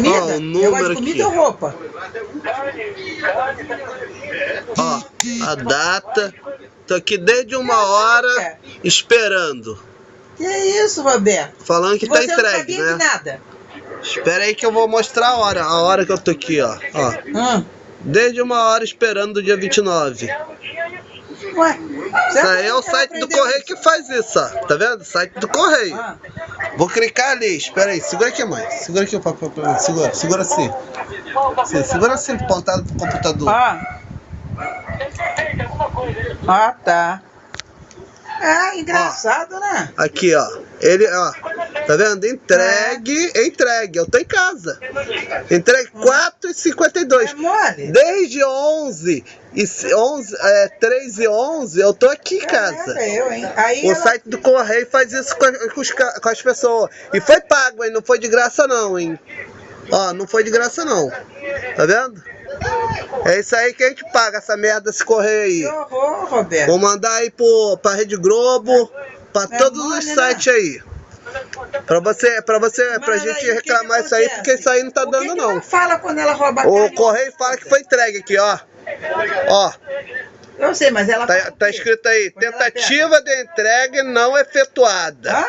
Ó, Comida? o número de comida aqui. ou roupa? Ó, a data. Tô aqui desde 1 hora esperando. Que isso, Roberto? Falando que E tá você não entregue, sabia de né? nada? Espera aí que eu vou mostrar a hora que eu tô aqui, ó. Desde 1 hora esperando do dia 29. Ué, Isso aí é o site do correio que faz isso, ó. Tá vendo? Site do correio. Vou clicar ali, espera aí. Segura aqui, mãe. Segura aqui o papel pra mim. Segura assim. Segura assim, apontado pro computador. Tá. Ah, engraçado, né? Aqui, ó. Ele, ó. Tá vendo? Entregue. Eu tô em casa. Entregue 4h52. É mole. Desde 3h11 eu tô aqui em casa. O site do correio faz isso com as pessoas. E foi pago, hein? Não foi de graça não, hein? Ó, não foi de graça não. Tá vendo? É isso aí que a gente paga, essa merda, esse correio aí. Que horror, Roberto. Vou mandar aí pra Rede Globo, pra todos os sites aí. Pra gente reclamar isso aí, porque isso aí não tá dando não. Ela fala quando ela rouba a O carne? correio fala que foi entregue aqui, ó. Ó. Eu sei, mas ela fala Tá escrito aí, tentativa de entrega não efetuada.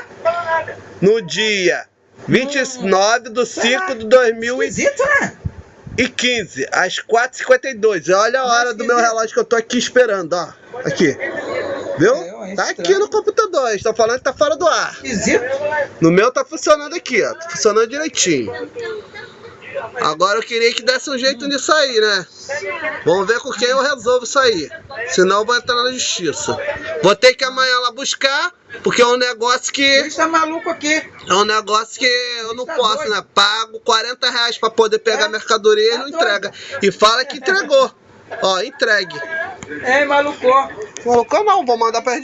No dia 29/5/2015, às 4h52. Olha a hora do meu relógio que eu tô aqui esperando, ó. Aqui. Viu? Tá aqui no computador. Eles estão falando que tá fora do ar. No meu tá funcionando aqui, ó. Tá funcionando direitinho. Agora eu queria que desse um jeito nisso aí, né? Vamos ver com quem eu resolvo isso aí. Senão eu vou entrar na justiça. Vou ter que amanhã lá buscar, porque é um negócio que... Ele tá maluco aqui. É um negócio que eu não posso, né? Pago R$40 pra poder pegar a mercadoria e não entrega. E fala que entregou. Ó, entregue. Malucou. Malucou não, vou mandar pra Rede